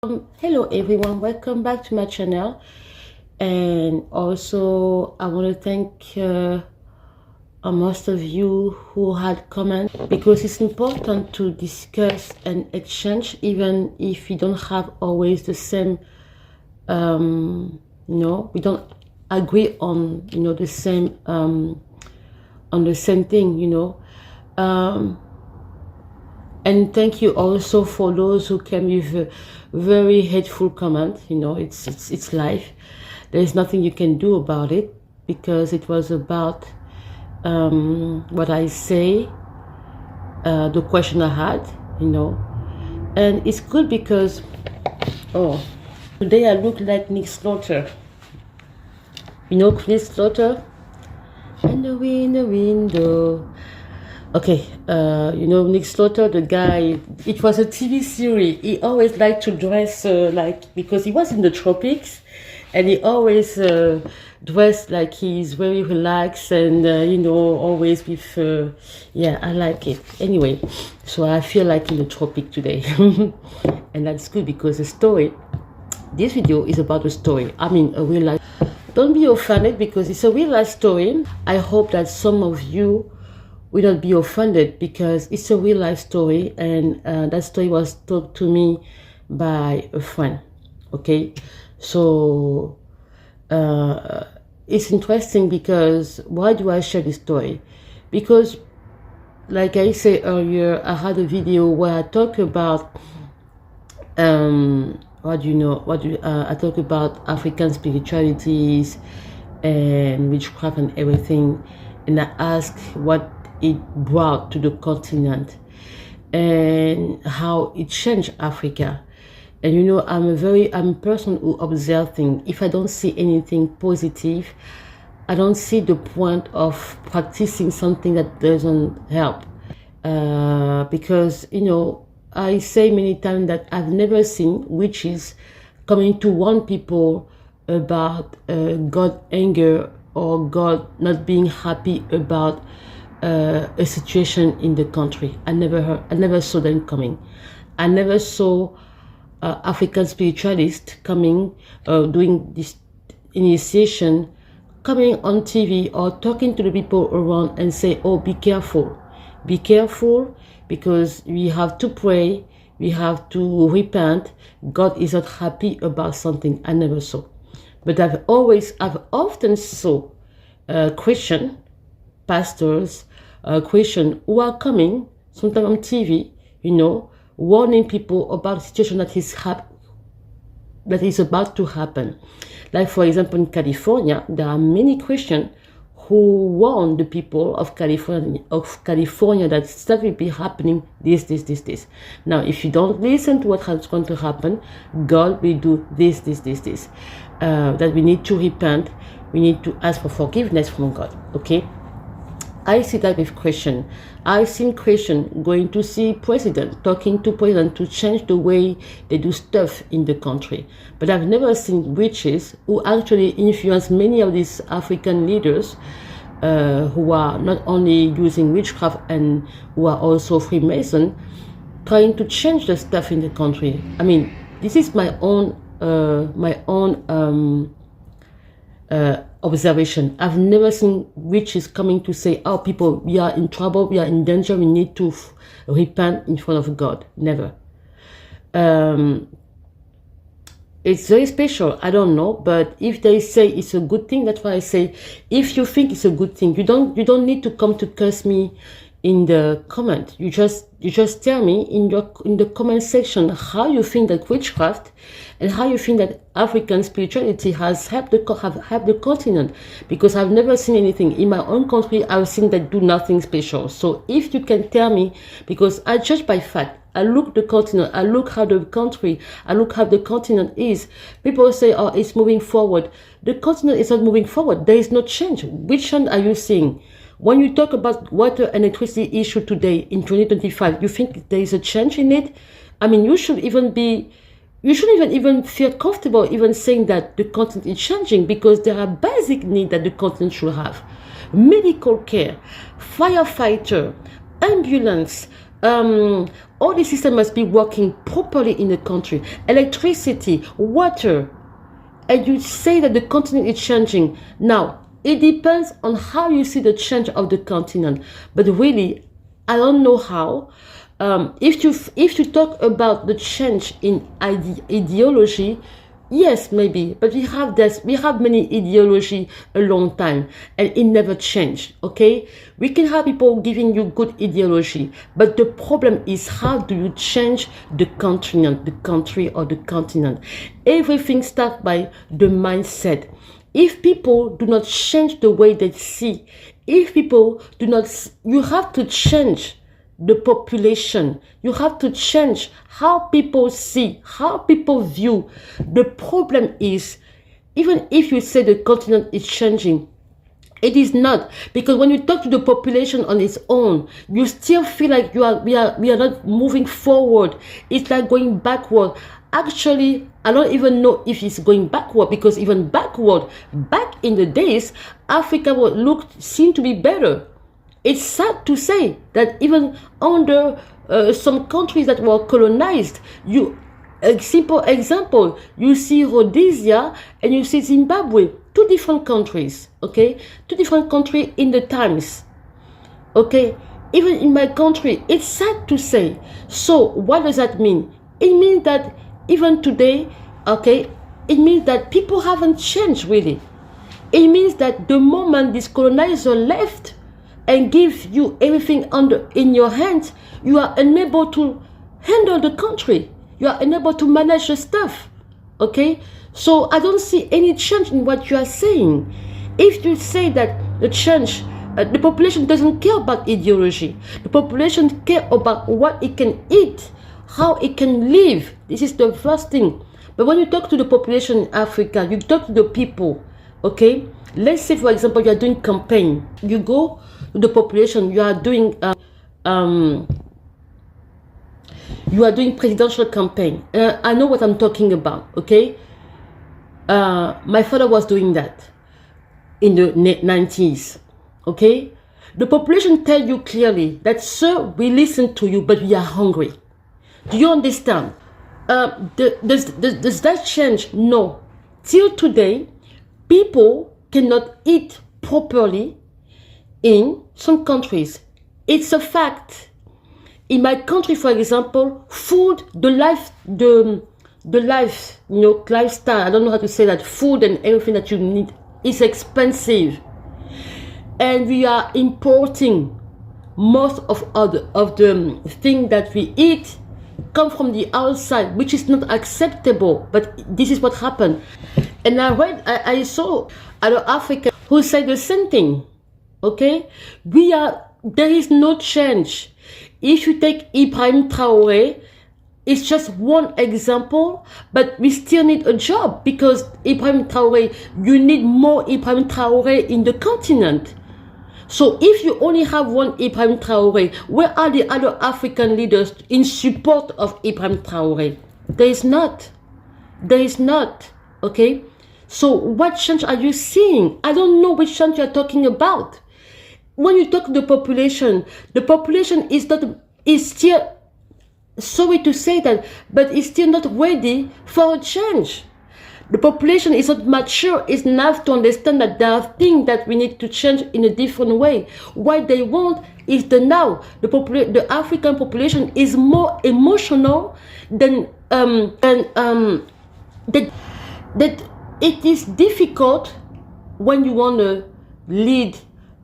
Hello everyone, welcome back to my channel. And also I want to thank most of you who had comments, because it's important to discuss and exchange even if we don't have always the same we don't agree on the same on the same thing. And thank you also for those who came with a very hateful comment. It's life. There's nothing you can do about it, because it was about what I say, the question I had, and it's good because, today I look like Nick Slaughter. Nick Slaughter? And the window. Okay, Nick Slaughter, the guy, it was a TV series. He always liked to dress because he was in the tropics, and he always dressed like he's very relaxed and, always with, I like it. Anyway, so I feel like in the tropic today. And that's good because this video is about a story. I mean, a real life. Don't be offended because it's a real life story. I hope that some of you will not be offended because it's a real life story, and that story was told to me by a friend. Okay, so it's interesting because why do I share this story? Because, like I said earlier, I had a video where I talk about I talk about African spiritualities and witchcraft and everything, and I ask what it brought to the continent and how it changed Africa. And I'm a person who observes things. If I don't see anything positive, I don't see the point of practicing something that doesn't help. Because I say many times that I've never seen witches coming to warn people about God anger or God not being happy about a situation in the country. I never saw them coming. I never saw African spiritualists coming, doing this initiation, coming on TV or talking to the people around and say, oh, be careful, because we have to pray, we have to repent. God is not happy about something. I never saw. But I've often saw Christian pastors, Christian who are coming sometimes on TV, warning people about a situation that is about to happen. Like, for example, in California, there are many Christians who warn the people of California that stuff will be happening, this. Now, if you don't listen to what is going to happen, God will do this. That we need to repent, we need to ask for forgiveness from God, okay? I see that with Christian. I've seen Christian going to see president, talking to president to change the way they do stuff in the country. But I've never seen witches who actually influence many of these African leaders who are not only using witchcraft and who are also Freemason, trying to change the stuff in the country. I mean, this is my own observation. I've never seen witches coming to say, oh, people, we are in trouble, we are in danger, we need to repent in front of God. Never. It's very special. I don't know, but if they say it's a good thing, that's why I say, if you think it's a good thing, you don't need to come to curse me in the comment. You just tell me in the comment section how you think that witchcraft and how you think that African spirituality has helped the continent, because I've never seen anything in my own country. I've seen that do nothing special. So if you can tell me, because I judge by fact, I look the continent, I look how the country, I look how the continent is. People say, oh, it's moving forward. The continent is not moving forward. There is no change. Which one are you seeing? When you talk about water and electricity issue today in 2025, you think there is a change in it? I mean, you shouldn't even feel comfortable even saying that the continent is changing, because there are basic needs that the continent should have. Medical care, firefighter, ambulance, all the system must be working properly in the country. Electricity, water, and you say that the continent is changing. Now, it depends on how you see the change of the continent. But really, I don't know how. If you talk about the change in ideology, yes, maybe. But we have this. We have many ideology a long time, and it never changed. Okay, we can have people giving you good ideology, but the problem is how do you change the continent, the country, or the continent? Everything starts by the mindset. If people do not change the way they see, if people do not, you have to change the population. You have to change how people see, how people view. The problem is, even if you say the continent is changing, it is not, because when you talk to the population on its own, you still feel like we are not moving forward. It's like going backward. Actually, I don't even know if it's going backward, because even backward, back in the days, Africa seemed to be better. It's sad to say that even under some countries that were colonized, a simple example, you see Rhodesia and you see Zimbabwe, two different countries, okay? Two different countries in the times, okay? Even in my country, it's sad to say. So what does that mean? It means that even today, okay, it means that people haven't changed really. It means that the moment this colonizer left and give you everything in your hands, you are unable to handle the country. You are unable to manage the stuff, okay? So I don't see any change in what you are saying. If you say that the change, the population doesn't care about ideology. The population care about what it can eat, how it can live. This is the first thing. But when you talk to the population in Africa, you talk to the people, okay? Let's say, for example, you are doing campaign. You go to the population, you are doing presidential campaign. I know what I'm talking about, okay? My father was doing that in the 90s, okay? The population tell you clearly that, sir, we listen to you, but we are hungry. Do you understand? Does that change? No. Till today, people cannot eat properly in some countries. It's a fact. In my country, for example, food, lifestyle, I don't know how to say that, food and everything that you need is expensive. And we are importing most of the things that we eat come from the outside, which is not acceptable. But this is what happened. And I saw other Africans who said the same thing. Okay? There is no change. If you take Ibrahim Traoré, it's just one example, but we still need a job, because Ibrahim Traoré, you need more Ibrahim Traoré in the continent. So if you only have one Ibrahim Traoré, where are the other African leaders in support of Ibrahim Traoré? There is not. There is not. Okay? So what change are you seeing? I don't know which change you're talking about. When you talk to the population is still, sorry to say that, but it's still not ready for a change. The population is not mature enough to understand that there are things that we need to change in a different way. What they want is the now. The African population is more emotional than that it is difficult when you want to lead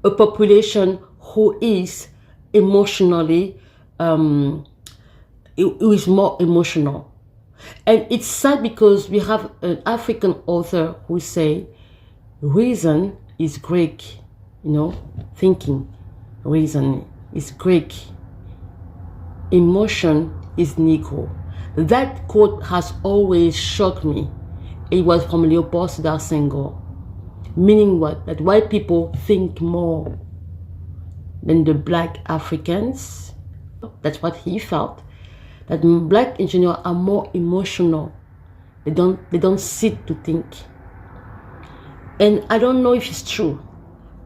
a population who is emotionally, who is more emotional. And it's sad because we have an African author who say, reason is Greek, thinking. Reason is Greek. Emotion is Negro. That quote has always shocked me. It was from Leopold Sédar Senghor. Meaning what? That white people think more than the black Africans. That's what he felt. That black engineers are more emotional. They don't sit to think. And I don't know if it's true.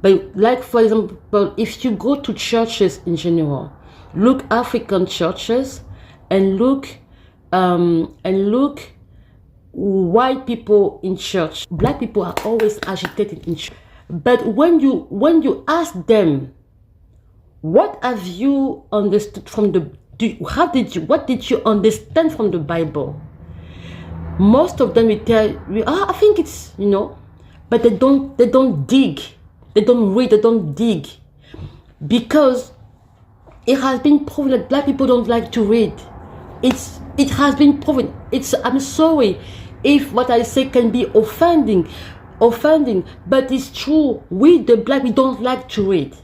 But like, for example, if you go to churches in general, look African churches, and look white people in church. Black people are always agitated in church. But when you ask them, what have you understood from the what did you understand from the Bible? Most of them will tell you, I think it's, but they don't dig, they don't read, they don't dig, because it has been proven that black people don't like to read. It has been proven. I'm sorry if what I say can be offending, but it's true. We the black, we don't like to read.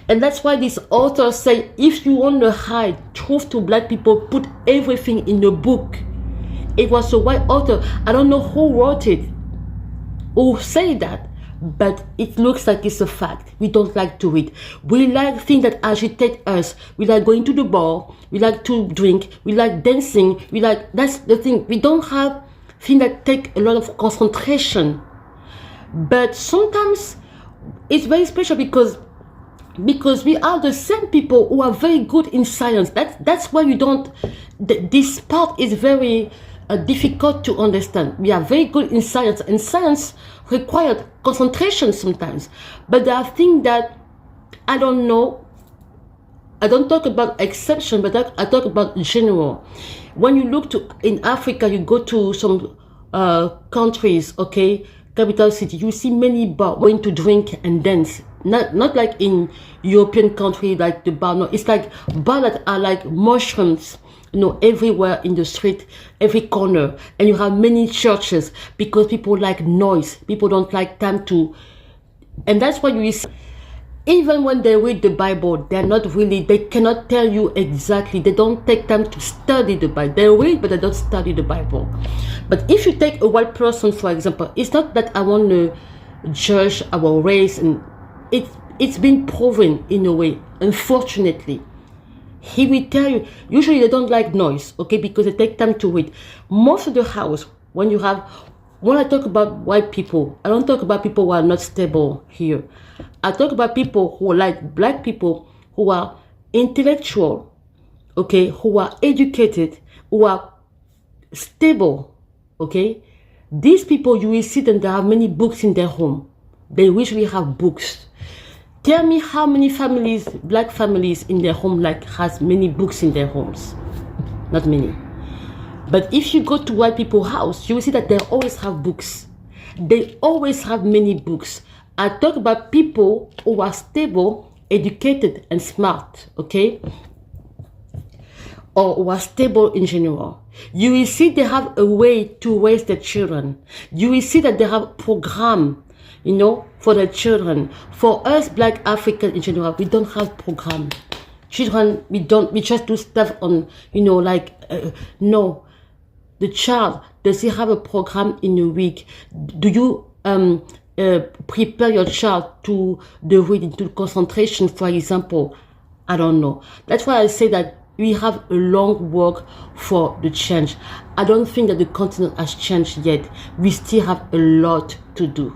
And that's why this author say, if you want to hide truth to black people, put everything in a book. It was a white author. I don't know who wrote it, who said that, but it looks like it's a fact. We don't like to read. We like things that agitate us. We like going to the bar. We like to drink. We like dancing. That's the thing. We don't have things that take a lot of concentration. But sometimes it's very special because we are the same people who are very good in science. That's why you don't. This part is very difficult to understand. We are very good in science, and science required concentration sometimes. But there are things that I don't know. I don't talk about exception, but I talk about general. When you look in Africa, you go to some countries, okay, capital city, you see many bars going to drink and dance. Not like in European country like the bar. No, it's like bars that are like mushrooms, everywhere in the street, every corner. And you have many churches because people like noise. People don't like time to, and that's why you see, even when they read the Bible, they cannot tell you exactly. They don't take time to study the Bible. They read, but they don't study the Bible. But if you take a white person, for example, it's not that I want to judge our race, and it's been proven in a way, unfortunately. He will tell you, usually they don't like noise, okay, because they take time to read. Most of the house, when I talk about white people, I don't talk about people who are not stable here. I talk about people who are like black people, who are intellectual, okay, who are educated, who are stable, okay. These people, you will see them, they have many books in their home. They usually have books. Tell me how many families, black families in their home, has many books in their homes? Not many. But if you go to white people's house, you will see that they always have books. They always have many books. I talk about people who are stable, educated, and smart, okay? Or who are stable in general. You will see they have a way to raise their children. You will see that they have a program, for their children. For us, black Africans in general, we don't have program. Children, we just do stuff on, no. The child, does he have a program in a week? Do you prepare your child to the reading, to concentration, for example? I don't know. That's why I say that we have a long work for the change. I don't think that the continent has changed yet. We still have a lot to do.